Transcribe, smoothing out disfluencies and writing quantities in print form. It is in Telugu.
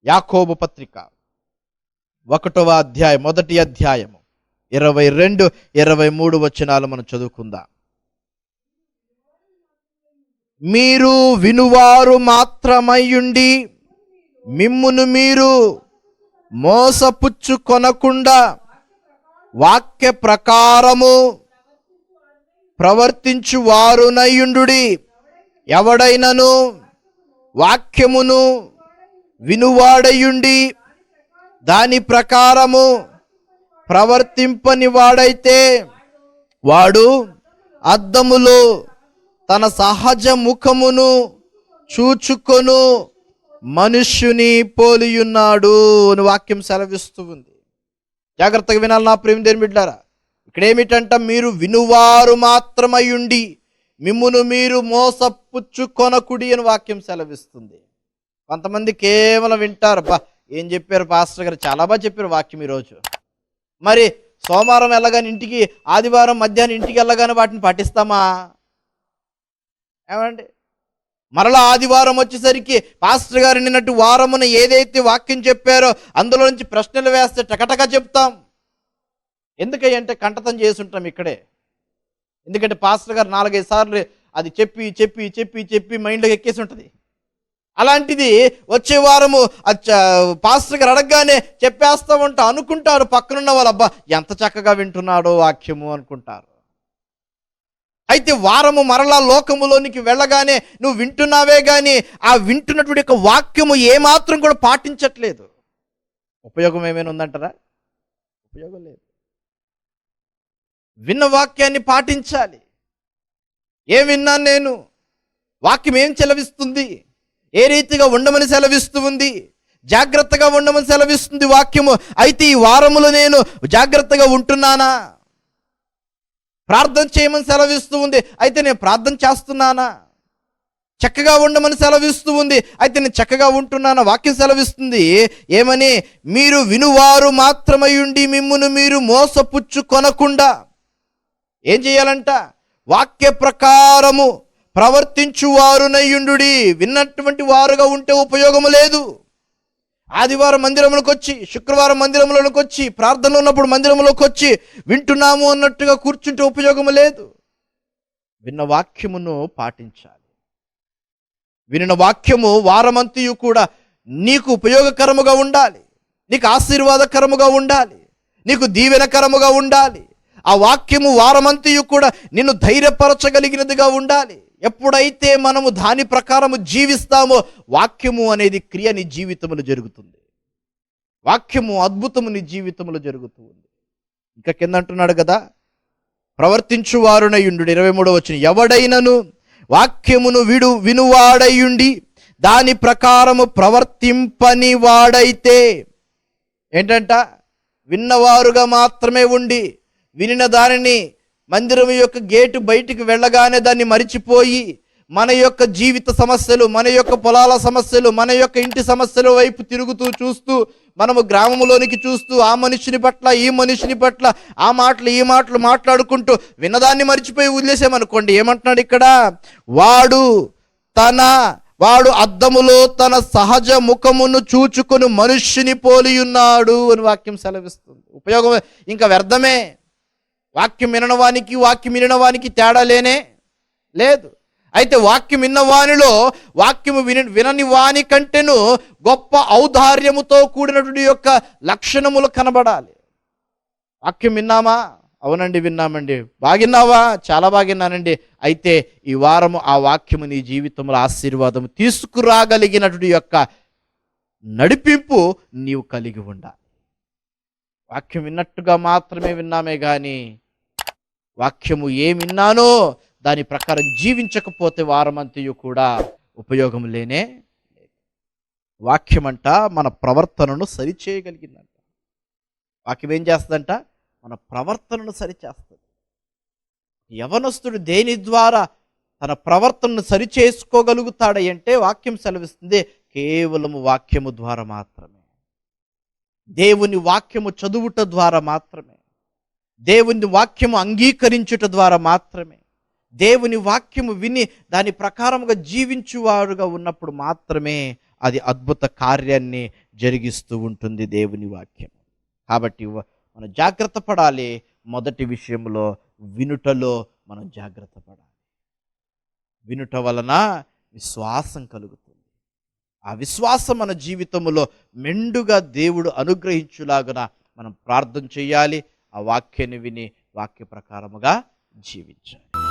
యాకోబు పత్రిక 1వ అధ్యాయం, మొదటి అధ్యాయము 22, 23 వచనాలు మనం చదువుకుందాం. మీరు వినువారు మాత్రమయ్యుండి మిమ్మును మీరు మోసపుచ్చుకొనకుండా వాక్య ప్రకారము ప్రవర్తించు వారునయ్యుండుడి. ఎవడైనను వాక్యమును వినువాడయుండి దాని ప్రకారము ప్రవర్తింపని వాడైతే వాడు అద్దములో తన సహజ ముఖమును చూచుకొను మనుష్యుని పోలియున్నాడు అని వాక్యం సెలవిస్తూ ఉంది. జాగ్రత్తగా వినాలి నా ప్రేమ దేవుని బిడ్డలారా. ఇక్కడేమిటంట, మీరు వినువారు మాత్రమయ్యుండి మిమ్మును మీరు మోసపుచ్చుకొనకుడి అని వాక్యం సెలవిస్తుంది. కొంతమంది కేవలం వింటారు, బా ఏం చెప్పారు పాస్టర్ గారు, చాలా బాగా చెప్పారు వాక్యం ఈరోజు. మరి సోమవారం వెళ్ళగానే ఇంటికి, ఆదివారం మధ్యాహ్నం ఇంటికి వెళ్ళగానే వాటిని పాటిస్తామా? ఏమండి, మరలా ఆదివారం వచ్చేసరికి పాస్టర్ గారు నిన్నటి వారమున ఏదైతే వాక్యం చెప్పారో అందులో నుంచి ప్రశ్నలు వేస్తే టకటక చెప్తాం. ఎందుకంటే కంటతం చేసి ఉంటాం ఇక్కడే. ఎందుకంటే పాస్టర్ గారు 4-5 సార్లు అది చెప్పి చెప్పి చెప్పి చెప్పి మైండ్లోకి ఎక్కేసి ఉంటుంది. అలాంటిది వచ్చే వారము పాస్టర్ గారు అడగగానే చెప్పేస్తూ ఉంటా అనుకుంటారు. పక్కనున్న వాళ్ళు, అబ్బా ఎంత చక్కగా వింటున్నాడో వాక్యము అనుకుంటారు. అయితే వారము మరలా లోకములోనికి వెళ్ళగానే నువ్వు వింటున్నావే కానీ ఆ వింటున్నటువంటి యొక్క వాక్యము ఏమాత్రం కూడా పాటించట్లేదు. ఉపయోగం ఏమైనా ఉందంటారా? ఉపయోగం లేదు. విన్న వాక్యాన్ని పాటించాలి. ఏం విన్నాను నేను? వాక్యం ఏం సెలవిస్తుంది? ఏ రీతిగా ఉండమని సెలవిస్తూ ఉంది? జాగ్రత్తగా ఉండమని సెలవిస్తుంది వాక్యము. అయితే ఈ వారములో నేను జాగ్రత్తగా ఉంటున్నానా? ప్రార్థన చేయమని సెలవిస్తూ ఉంది, అయితే నేను ప్రార్థన చేస్తున్నానా? చక్కగా ఉండమని సెలవిస్తూ ఉంది, అయితే నేను చక్కగా ఉంటున్నానా? వాక్యం సెలవిస్తుంది ఏమని? మీరు వినువారు మాత్రమయ్యుండి మిమ్మును మీరు మోసపుచ్చుకొనకుండా ఏం చేయాలంట? వాక్య ప్రకారము ప్రవర్తించువారునయ్యుండుడి. విన్నటువంటి వారుగా ఉంటే ఉపయోగము లేదు. ఆదివారం మందిరంలోకి వచ్చి, శుక్రవారం మందిరంలోకి వచ్చి, ప్రార్థనలో ఉన్నప్పుడు మందిరంలోకి వచ్చి వింటున్నాము అన్నట్టుగా కూర్చుంటే ఉపయోగము లేదు. విన్న వాక్యమును పాటించాలి. వినిన వాక్యము వారమంతయు కూడా నీకు ఉపయోగకరముగా ఉండాలి, నీకు ఆశీర్వాదకరముగా ఉండాలి, నీకు దీవెనకరముగా ఉండాలి. ఆ వాక్యము వారమంతయు కూడా నిన్ను ధైర్యపరచగలిగినదిగా ఉండాలి. ఎప్పుడైతే మనము దాని ప్రకారము జీవిస్తామో వాక్యము అనేది క్రియ నీ జీవితంలో జరుగుతుంది. వాక్యము అద్భుతము నీ జీవితంలో జరుగుతూ ఉంది. ఇంకా కింద అంటున్నాడు కదా, ప్రవర్తించువారునయుండు. 23వ వచనం, ఎవడైనను వాక్యమును వినువాడయుండి దాని ప్రకారము ప్రవర్తింపని వాడైతే. ఏంటంట? విన్నవారుగా మాత్రమే ఉండి వినిన దానిని మందిరం యొక్క గేటు బయటికి వెళ్ళగానే దాన్ని మరిచిపోయి మన యొక్క జీవిత సమస్యలు, మన యొక్క పొలాల సమస్యలు, మన యొక్క ఇంటి సమస్యల వైపు తిరుగుతూ చూస్తూ, మనము గ్రామంలోనికి చూస్తూ ఆ మనుషుని పట్ల ఈ మనుషుని పట్ల ఆ మాటలు ఈ మాటలు మాట్లాడుకుంటూ విన్నదాన్ని మరిచిపోయి వదిలేసామనుకోండి, ఏమంటున్నాడు ఇక్కడ? వాడు అద్దములో తన సహజ ముఖమును చూచుకొని మనుష్యుని పోలియున్నాడు అని వాక్యం సెలవిస్తుంది. ఉపయోగం ఇంకా వ్యర్థమే. వాక్యం వినవానికి వాక్యం వినవానికి తేడా లేనే లేదు. అయితే వాక్యం విన్నవానిలో వాక్యము వినని వాని కంటేను గొప్ప ఔదార్యముతో కూడినటువంటి యొక్క లక్షణములు కనబడాలి. వాక్యం విన్నామా? అవునండి విన్నామండి. బాగిన్నావా? చాలా బాగిన్నానండి. అయితే ఈ వారము ఆ వాక్యము నీ జీవితంలో ఆశీర్వాదము తీసుకురాగలిగినటువంటి యొక్క నడిపింపు నీవు కలిగి ఉండాలి. వాక్యం విన్నట్టుగా మాత్రమే విన్నామే కానీ వాక్యము ఏం విన్నానో దాని ప్రకారం జీవించకపోతే వారమంతయు కూడా ఉపయోగం లేనే. వాక్యం అంట మన ప్రవర్తనను సరిచేయగలిగిందంట. వాక్యం ఏం చేస్తుందంట? మన ప్రవర్తనను సరిచేస్తుంది. యవనస్తుడు దేని ద్వారా తన ప్రవర్తనను సరిచేసుకోగలుగుతాడంటే వాక్యం సెలవిస్తుంది, కేవలము వాక్యము ద్వారా మాత్రమే. దేవుని వాక్యము చదువుట ద్వారా మాత్రమే, దేవుని వాక్యము అంగీకరించుట ద్వారా మాత్రమే, దేవుని వాక్యము విని దాని ప్రకారముగా జీవించువారుగా ఉన్నప్పుడు మాత్రమే అది అద్భుత కార్యాన్ని జరిగిస్తూ ఉంటుంది దేవుని వాక్యం. కాబట్టి మనం జాగ్రత్త పడాలి. మొదటి విషయంలో వినుటలో మనం జాగ్రత్త పడాలి. వినుట వలన విశ్వాసం కలుగుతుంది. ఆ విశ్వాసం మన జీవితంలో మెండుగా దేవుడు అనుగ్రహించులాగున మనం ప్రార్థన చేయాలి. ఆ వాక్యాన్ని విని వాక్య ప్రకారముగా జీవించాలి.